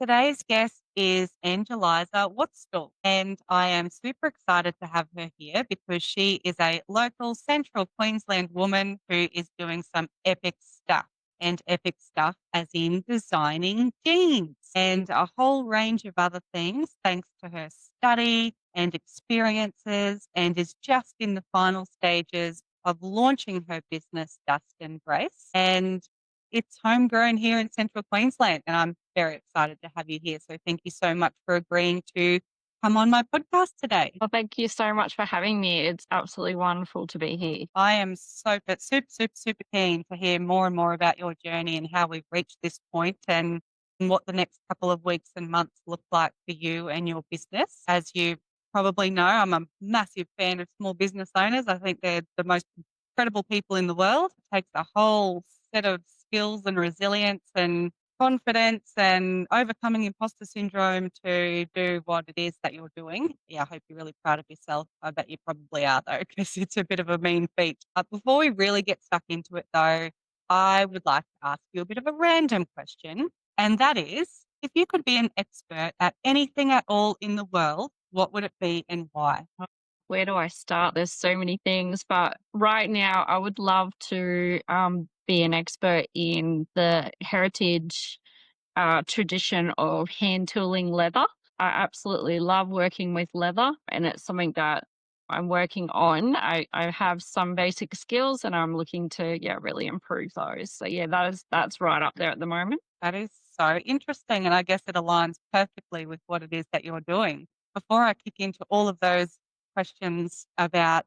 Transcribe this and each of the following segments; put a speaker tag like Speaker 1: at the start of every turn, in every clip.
Speaker 1: Today's guest is Angeliza Wanstall, and I am super excited to have her here because she is a local Central Queensland woman who is doing some epic stuff. And epic stuff, as in designing jeans and a whole range of other things, thanks to her study and experiences, and is just in the final stages of launching her business, Dust and Grace. And it's homegrown here in Central Queensland, and I'm very excited to have you here. So thank you so much for agreeing to come on my podcast today.
Speaker 2: Well, thank you so much for having me. It's absolutely wonderful to be here.
Speaker 1: I am super keen to hear more and more about your journey and how we've reached this point and what the next couple of weeks and months look like for you and your business. As you probably know, I'm a massive fan of small business owners. I think they're the most incredible people in the world. It takes a whole set of skills and resilience and confidence and overcoming imposter syndrome to do what it is that you're doing. Yeah, I hope you're really proud of yourself. I bet you probably are, though, because it's a bit of a mean feat. Before we really get stuck into it, though, I would like to ask you a bit of a random question, and that is, if you could be an expert at anything at all in the world, what would it be and why?
Speaker 2: Where do I start? There's so many things, but right now I would love to be an expert in the heritage tradition of hand tooling leather. I absolutely love working with leather, and it's something that I'm working on. I have some basic skills, and I'm looking to really improve those. So yeah, that's right up there at the moment.
Speaker 1: That is so interesting. And I guess it aligns perfectly with what it is that you're doing. Before I kick into all of those questions about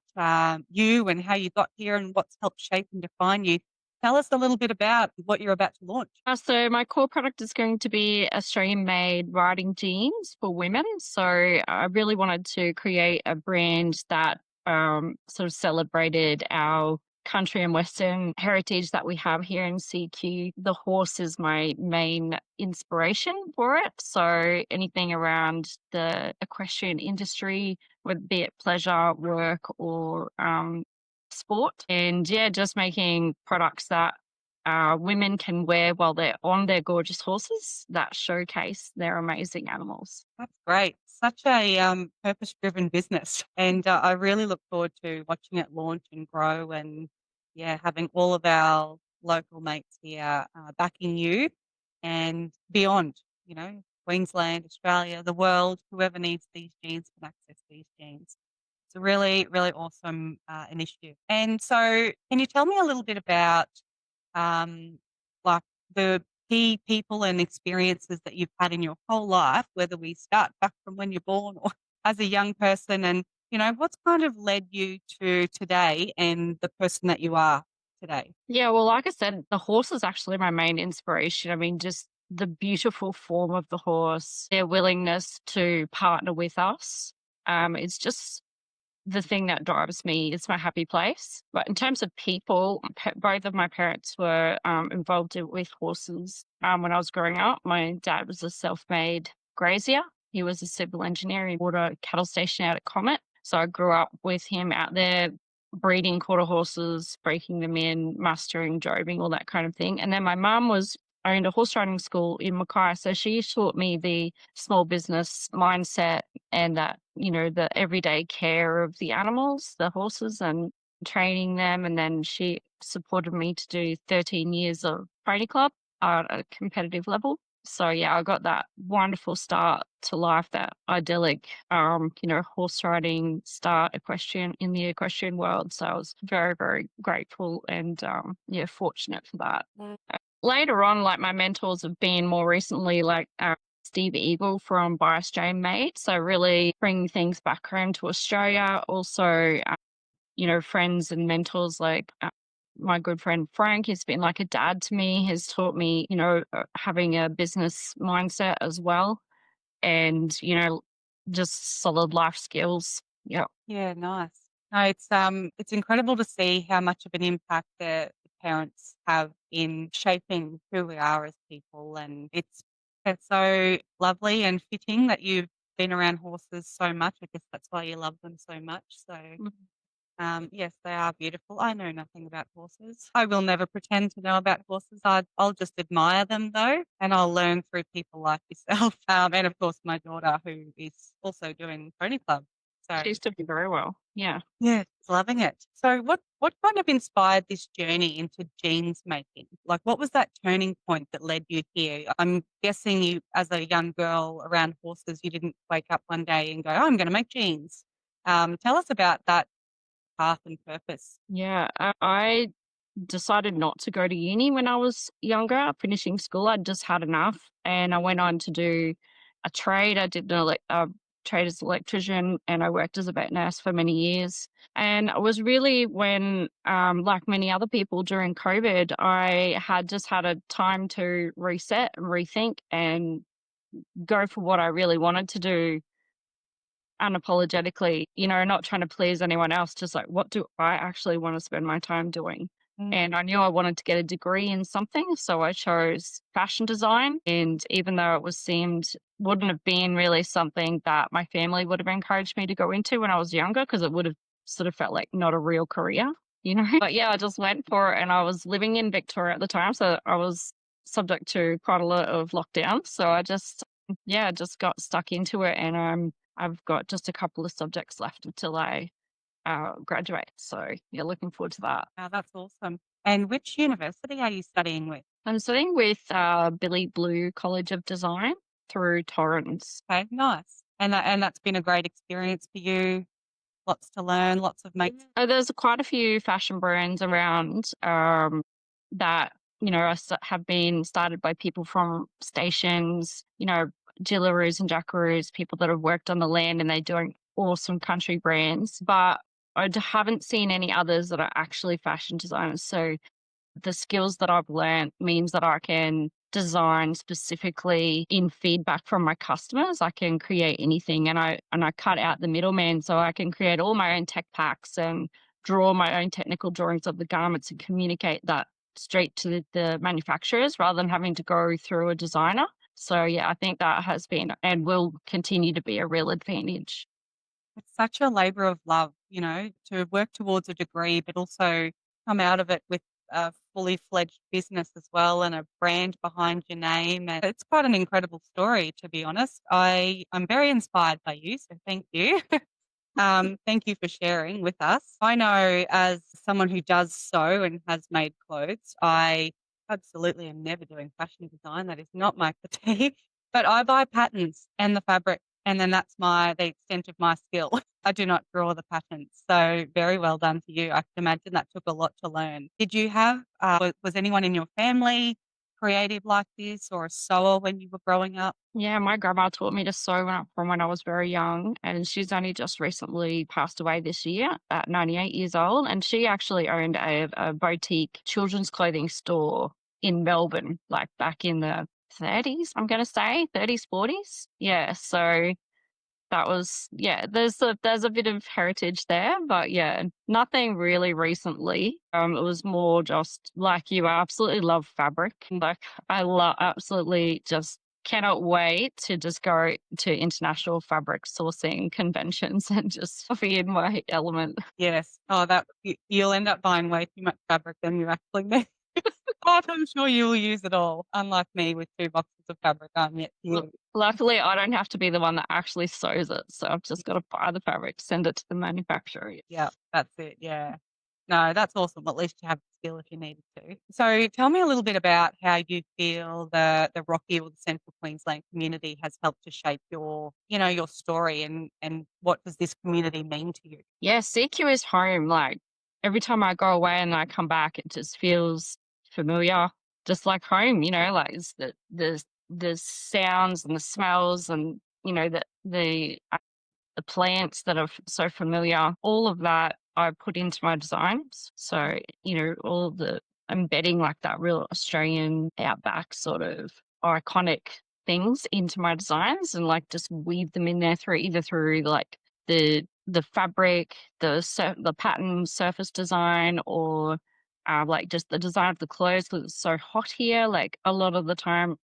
Speaker 1: you and how you got here and what's helped shape and define you, tell us a little bit about what you're about to launch.
Speaker 2: So my core product is going to be Australian-made riding jeans for women. So I really wanted to create a brand that sort of celebrated our country and Western heritage that we have here in CQ. The horse is my main inspiration for it. So anything around the equestrian industry, whether be it pleasure, work, or sport. And yeah, just making products that women can wear while they're on their gorgeous horses that showcase their amazing animals.
Speaker 1: That's great. Such a purpose-driven business. And I really look forward to watching it launch and grow and, yeah, having all of our local mates here backing you and beyond, Queensland, Australia, the world, whoever needs these genes can access these genes. It's a really awesome initiative. And so can you tell me a little bit about um, like the key people and experiences that you've had in your whole life, whether we start back from when you're born or as a young person, and what's kind of led you to today and the person that you are today?
Speaker 2: Yeah, well, like I said, the horse is actually my main inspiration. I mean, just the beautiful form of the horse, their willingness to partner with us. It's just the thing that drives me. It's my happy place. But in terms of people, both of my parents were involved with horses when I was growing up. My dad was a self-made grazier. He was a civil engineer. He bought a cattle station out at Comet. So I grew up with him out there breeding quarter horses, breaking them in, mustering, droving, all that kind of thing. And then my mum was owned a horse riding school in Mackay. So she taught me the small business mindset and that, the everyday care of the animals, the horses, and training them. And then she supported me to do 13 years of training club at a competitive level. So yeah, I got that wonderful start to life, that idyllic, horse riding start equestrian in the equestrian world. So I was very, very grateful and fortunate for that. Later on, like my mentors have been more recently like Steve Eagle from Buy Australian Made. So really bringing things back home to Australia. Also, friends and mentors like my good friend Frank has been like a dad to me, has taught me, having a business mindset as well. And, just solid life skills. Yeah.
Speaker 1: Yeah, nice. No, it's incredible to see how much of an impact the parents have in shaping who we are as people, and it's so lovely and fitting that you've been around horses so much. I guess that's why you love them so much. So Yes, they are beautiful. I know nothing about horses. I will never pretend to know about horses. I'll just admire them though, and I'll learn through people like yourself. And of course, my daughter, who is also doing pony club. So
Speaker 2: She's doing very well. Yeah.
Speaker 1: yeah, she's loving it. So what kind of inspired this journey into jeans making? Like, what was that turning point that led you here? I'm guessing you, as a young girl around horses, you didn't wake up one day and go, "Oh, I'm going to make jeans." Tell us about that path and purpose.
Speaker 2: Yeah. I decided not to go to uni when I was younger, finishing school. I'd just had enough. And I went on to do a trade. I did a trade as an electrician and I worked as a vet nurse for many years. And it was really when, like many other people during COVID, I had just had a time to reset and rethink and go for what I really wanted to do unapologetically, not trying to please anyone else, just like, what do I actually want to spend my time doing?
Speaker 1: Mm.
Speaker 2: And I knew I wanted to get a degree in something, so I chose fashion design. And even though wouldn't have been really something that my family would have encouraged me to go into when I was younger, because it would have sort of felt like not a real career, But yeah, I just went for it, and I was living in Victoria at the time, so I was subject to quite a lot of lockdown. So I just got stuck into it, and I've got just a couple of subjects left until I graduate. So yeah, looking forward to that.
Speaker 1: Wow, that's awesome. And which university are you studying with?
Speaker 2: I'm studying with Billy Blue College of Design through Torrens.
Speaker 1: Okay, nice. And that's been a great experience for you. Lots to learn, lots of mates.
Speaker 2: There's quite a few fashion brands around that have been started by people from stations, Jillaroos and Jackaroos, people that have worked on the land and they're doing awesome country brands. But haven't seen any others that are actually fashion designers. So the skills that I've learned means that I can design specifically in feedback from my customers. I can create anything, and I cut out the middleman, so I can create all my own tech packs and draw my own technical drawings of the garments and communicate that straight to the manufacturers rather than having to go through a designer. So yeah, I think that has been and will continue to be a real advantage.
Speaker 1: It's such a labor of love, to work towards a degree, but also come out of it with a fully fledged business as well and a brand behind your name. And it's quite an incredible story, to be honest. I'm very inspired by you, so thank you. Thank you for sharing with us. I know as someone who does sew and has made clothes, I absolutely am never doing fashion design. That is not my cup of tea. But I buy patterns and the fabric, and then that's the extent of my skill. I do not draw the patterns. So very well done to you. I can imagine that took a lot to learn. Did you have, was anyone in your family creative like this or a sewer when you were growing up?
Speaker 2: Yeah, my grandma taught me to sew from when I was very young, and she's only just recently passed away this year at 98 years old. And she actually owned a boutique children's clothing store in Melbourne, like back in the 30s, I'm going to say 30s, 40s. Yeah, so that was there's a bit of heritage there, but yeah, nothing really recently. It was more just like you. I absolutely love fabric. Like I love absolutely just cannot wait to just go to international fabric sourcing conventions and just be in my element.
Speaker 1: Yes. Oh, you'll end up buying way too much fabric than you actually need. But I'm sure you will use it all. Unlike me with 2 boxes of fabric, I'm yet to use.
Speaker 2: Luckily, I don't have to be the one that actually sews it, so I've just got to buy the fabric, send it to the manufacturer.
Speaker 1: Yeah, that's it. Yeah. No, that's awesome. At least you have the skill if you needed to. So tell me a little bit about how you feel the Rocky or the Central Queensland community has helped to shape your story and what does this community mean to you?
Speaker 2: Yeah, CQ is home. Like every time I go away and I come back, it just feels familiar, just like home. Like it's the sounds and the smells and the plants that are so familiar. All of that I put into my designs. So all the embedding like that real Australian outback sort of iconic things into my designs and like just weave them in there through like the fabric, the pattern surface design, or like just the design of the clothes because it's so hot here. Like a lot of the time,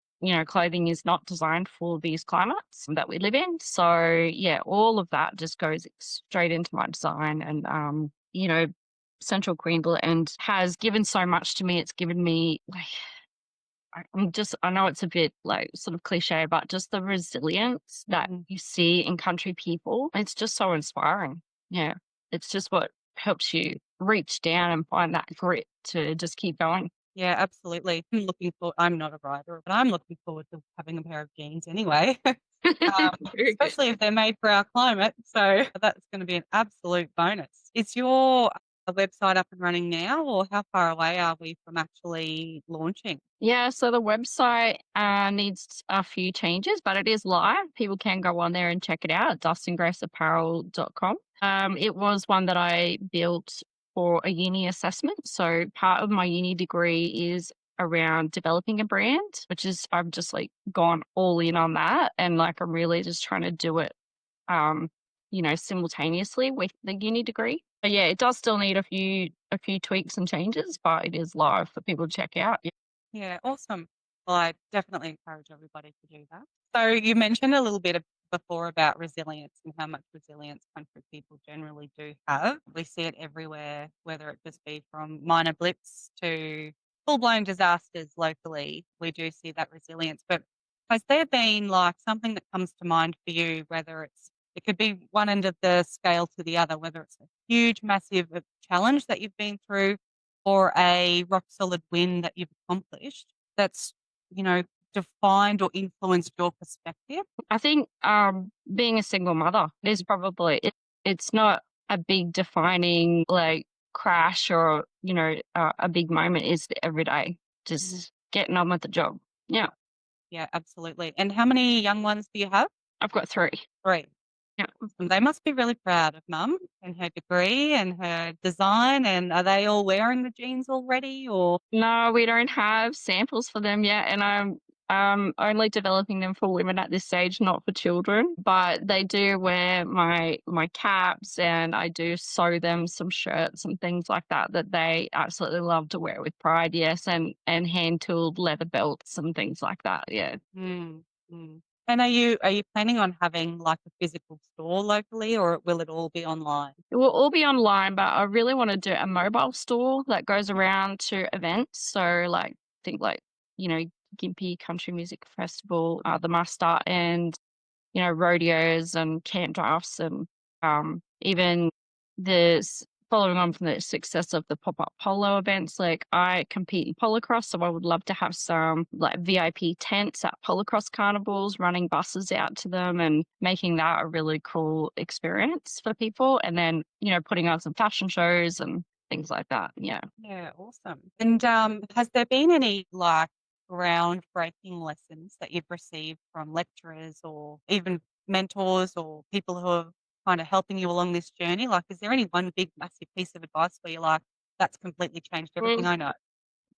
Speaker 2: clothing is not designed for these climates that we live in. So yeah, all of that just goes straight into my design, and Central Queensland has given so much to me. It's given me like I know it's a bit like sort of cliche, but just the resilience that
Speaker 1: Mhm.
Speaker 2: you see in country people, it's just so inspiring. Yeah. It's just what helps you reach down and find that grit to just keep going.
Speaker 1: Yeah, absolutely. I'm not a rider, but I'm looking forward to having a pair of jeans anyway,
Speaker 2: Very good.
Speaker 1: especially if they're made for our climate. So that's going to be an absolute bonus. Is your website up and running now, or how far away are we from actually launching?
Speaker 2: Yeah, so the website needs a few changes, but it is live. People can go on there and check it out at dustandgraceapparel.com. It was one that I built for a uni assessment. So part of my uni degree is around developing a brand, which is I've just like gone all in on that. And like I'm really just trying to do it um, simultaneously with the uni degree. But yeah, it does still need a few tweaks and changes, but it is live for people to check out.
Speaker 1: Yeah, awesome. Well, I definitely encourage everybody to do that. So you mentioned a little bit before about resilience and how much resilience country people generally do have. We see it everywhere, whether it just be from minor blips to full-blown disasters locally. We do see that resilience. But has there been like something that comes to mind for you, whether it could be one end of the scale to the other, whether it's a huge, massive challenge that you've been through or a rock solid win that you've accomplished that's, you know, defined or influenced your perspective?
Speaker 2: I think being a single mother is probably it's not a big defining like crash or a big moment. Is every day
Speaker 1: Mhm.
Speaker 2: just getting on with the job. Yeah,
Speaker 1: Yeah, absolutely. And how many young ones do you have?
Speaker 2: I've got three.
Speaker 1: 3.
Speaker 2: Yeah.
Speaker 1: Awesome. They must be really proud of mum and her degree and her design. And are they all wearing the jeans already or?
Speaker 2: No, we don't have samples for them yet, and I'm only developing them for women at this stage, not for children. But they do wear my caps, and I do sew them some shirts and things like that that they absolutely love to wear with pride. Yes, and hand tooled leather belts and things like that. Yeah.
Speaker 1: Mm, mm. And are you planning on having like a physical store locally or will it all be online?
Speaker 2: It will all be online, but I really want to do a mobile store that goes around to events. So, like, think like, Gympie Country Music Festival, the Muster, and, rodeos and camp drafts, and even following on from the success of the pop up polo events. Like, I compete in polocross, so I would love to have some like VIP tents at polocross carnivals, running buses out to them and making that a really cool experience for people. And then, putting on some fashion shows and things like that. Yeah.
Speaker 1: Yeah, awesome. And has there been any like groundbreaking lessons that you've received from lecturers or even mentors or people who are kind of helping you along this journey? Like, is there any one big, massive piece of advice where you're like, that's completely changed everything I know?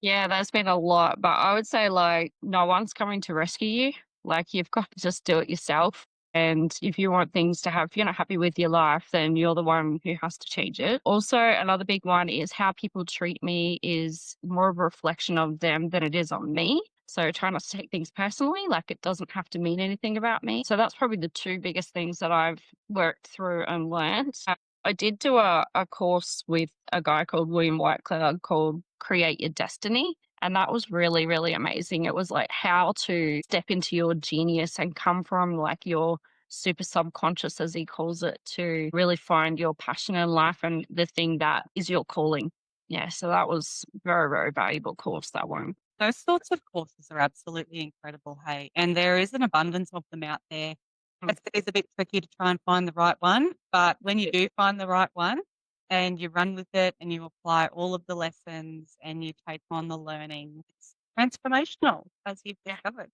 Speaker 2: Yeah, there's been a lot, but I would say like no one's coming to rescue you. Like you've got to just do it yourself. And if you want things to have, if you're not happy with your life, then you're the one who has to change it. Also, another big one is how people treat me is more of a reflection of them than it is on me. So try not to take things personally, like it doesn't have to mean anything about me. So that's probably the two biggest things that I've worked through and learned. I did do a course with a guy called William Whitecloud called Create Your Destiny. And that was really, really amazing. It was like how to step into your genius and come from like your super subconscious, as he calls it, to really find your passion in life and the thing that is your calling. Yeah. So that was very, very valuable course, that one.
Speaker 1: Those sorts of courses are absolutely incredible, hey, and there is an abundance of them out there.
Speaker 2: Mm.
Speaker 1: It is a bit tricky to try and find the right one, but when you do find the right one and you run with it and you apply all of the lessons and you take on the learning, it's transformational, as you've
Speaker 2: Yeah.
Speaker 1: discovered.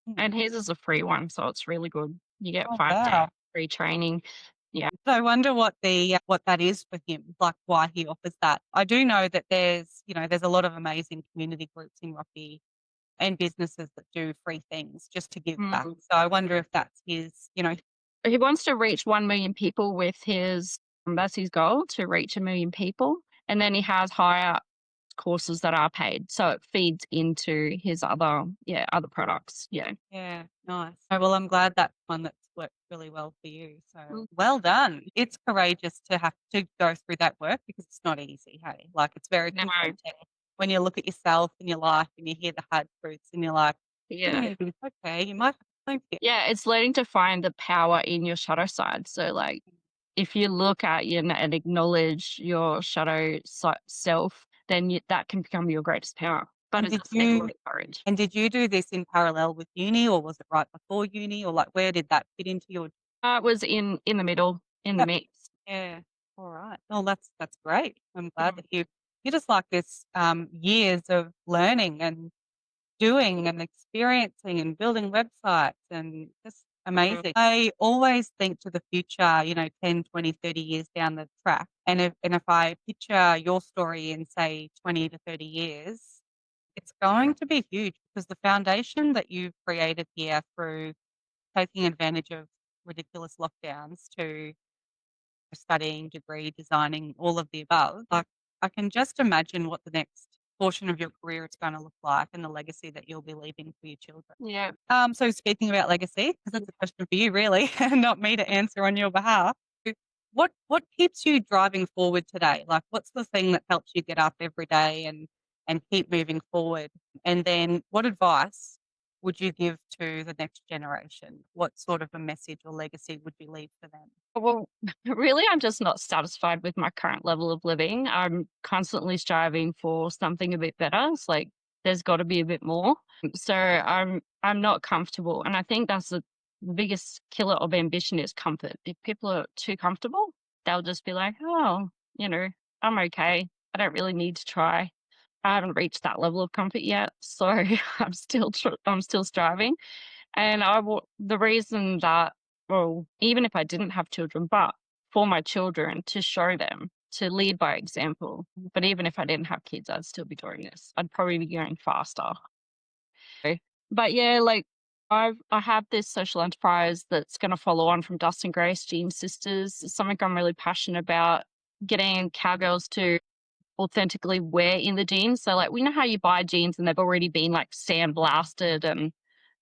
Speaker 1: Mm.
Speaker 2: And his is a free one. So it's really good. You get
Speaker 1: Oh,
Speaker 2: 5 days
Speaker 1: wow.
Speaker 2: free training. Yeah.
Speaker 1: So I wonder what that is for him, like why he offers that. I do know that there's a lot of amazing community groups in Rocky and businesses that do free things just to give back.
Speaker 2: Mm.
Speaker 1: So I wonder if that's his.
Speaker 2: He wants to reach 1 million people with that's his goal, to reach 1 million people. And then he has higher courses that are paid. So it feeds into his other products. Yeah.
Speaker 1: Yeah, nice. Oh, well, I'm glad that's one that's worked really well well for you. So
Speaker 2: Mm,
Speaker 1: well done. It's courageous to have to go through that work because it's not easy. Hey, like it's very
Speaker 2: no,
Speaker 1: confronting when you look at yourself and your life and you hear the hard truths and you're like,
Speaker 2: yeah.
Speaker 1: "Hmm, okay, you might have to
Speaker 2: Yeah, it's learning to find the power in your shadow side. So, like, if you look at you and acknowledge your self, then that can become your greatest power. But
Speaker 1: And
Speaker 2: it
Speaker 1: did
Speaker 2: does take a lot
Speaker 1: you
Speaker 2: of courage.
Speaker 1: and did you do this in parallel with uni or was it right before uni or like where did that fit into your
Speaker 2: It was in the middle, in the
Speaker 1: Yep.
Speaker 2: mix.
Speaker 1: Yeah. All right. Oh, that's great. I'm glad
Speaker 2: Mm,
Speaker 1: that you just like this years of learning and doing and experiencing and building websites and just
Speaker 2: mm.
Speaker 1: amazing. I always think to the future, 10, 20, 30 years down the track. And if I picture your story in say 20 to 30 years, it's going to be huge because the foundation that you've created here through taking advantage of ridiculous lockdowns to studying, degree, designing, all of the above. Like I can just imagine what the next portion of your career is going to look like and the legacy that you'll be leaving for your children.
Speaker 2: Yeah.
Speaker 1: So speaking about legacy, because that's a question for you really, and not me to answer on your behalf. What keeps you driving forward today? Like what's the thing that helps you get up every day and keep moving forward? And then what advice would you give to the next generation? What sort of a message or legacy would you leave for them?
Speaker 2: Well, really, I'm just not satisfied with my current level of living. I'm constantly striving for something a bit better. It's like there's got to be a bit more. So I'm not comfortable, and I think that's the biggest killer of ambition is comfort. If people are too comfortable, they'll just be like, oh, you know, I'm okay. I don't really need to try. I haven't reached that level of comfort yet, so I'm still striving. And the reason that, well, even if I didn't have children, but for my children to show them, to lead by example. But even if I didn't have kids, I'd still be doing this. I'd probably be going faster. But yeah, like I have this social enterprise that's going to follow on from Dustin Grace, Jean Sisters. It's something I'm really passionate about. Getting cowgirls to authentically wear in the jeans. So like we know how you buy jeans and they've already been like sandblasted and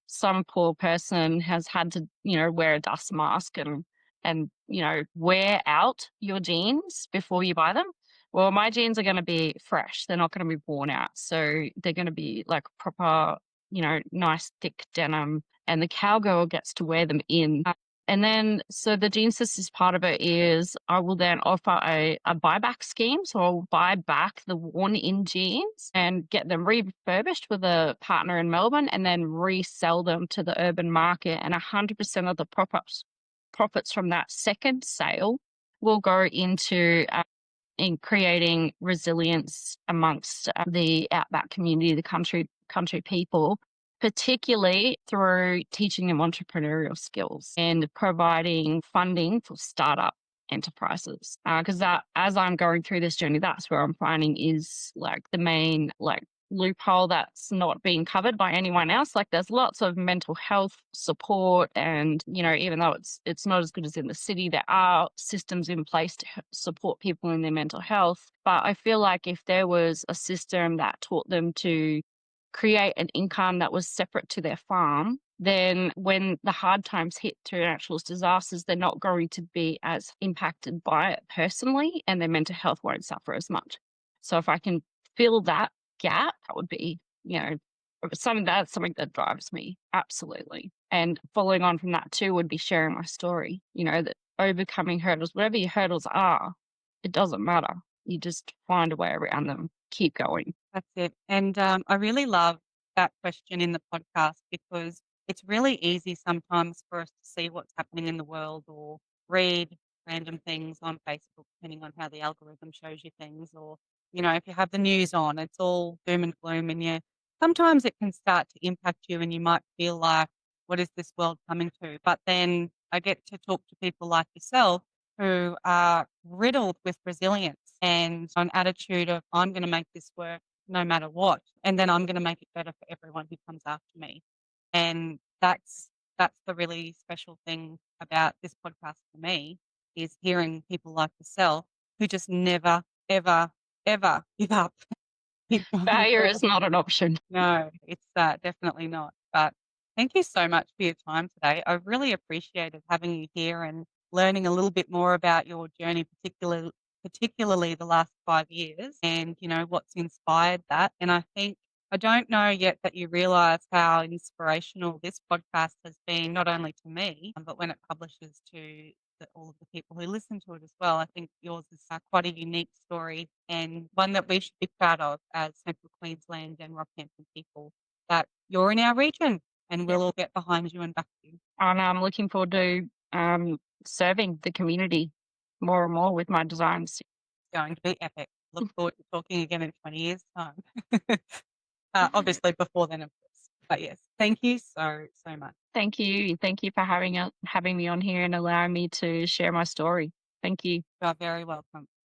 Speaker 2: some poor person has had to, wear a dust mask and wear out your jeans before you buy them. Well, my jeans are going to be fresh. They're not going to be worn out. So they're going to be like proper, nice thick denim and the cowgirl gets to wear them in. And then, so the Jean Sisters part of it is I will then offer a buyback scheme. So I'll buy back the worn in jeans and get them refurbished with a partner in Melbourne and then resell them to the urban market. And 100% of the profits from that second sale will go into in creating resilience amongst the outback community, the country people, particularly through teaching them entrepreneurial skills and providing funding for startup enterprises. Because that, as I'm going through this journey, that's where I'm finding is like the main loophole that's not being covered by anyone else. Like there's lots of mental health support and even though it's not as good as in the city, there are systems in place to support people in their mental health. But I feel like if there was a system that taught them to create an income that was separate to their farm, then when the hard times hit through natural disasters, they're not going to be as impacted by it personally and their mental health won't suffer as much. So if I can fill that gap, that would be, something that drives me. Absolutely. And following on from that too would be sharing my story, that overcoming hurdles, whatever your hurdles are, it doesn't matter. You just find a way around them, keep going.
Speaker 1: That's it. And I really love that question in the podcast because it's really easy sometimes for us to see what's happening in the world or read random things on Facebook, depending on how the algorithm shows you things. Or, if you have the news on, it's all doom and gloom. And sometimes it can start to impact you and you might feel like, what is this world coming to? But then I get to talk to people like yourself who are riddled with resilience and an attitude of, I'm going to make this work no matter what. And then I'm going to make it better for everyone who comes after me. And that's the really special thing about this podcast for me is hearing people like yourself who just never, ever, ever give up. Keep going
Speaker 2: Failure
Speaker 1: forward.
Speaker 2: is not an option.
Speaker 1: No, it's definitely not. But Thank you so much for your time today. I really appreciated having you here and learning a little bit more about your journey, particularly the last 5 years and, what's inspired that. And I think I don't know yet that you realize how inspirational this podcast has been, not only to me, but when it publishes to all of the people who listen to it as well. I think yours is quite a unique story and one that we should be proud of as Central Queensland and Rockhampton people, that you're in our region and
Speaker 2: Yeah.
Speaker 1: we'll all get behind you and back you. It's
Speaker 2: And I'm looking forward to serving the community more and more with my designs.
Speaker 1: going to be epic. Look forward to talking again in 20 years' time. Obviously before then, of course. But yes, thank you so, so much.
Speaker 2: Thank you. Thank you for having me on here and allowing me to share my story. Thank you.
Speaker 1: You are very welcome.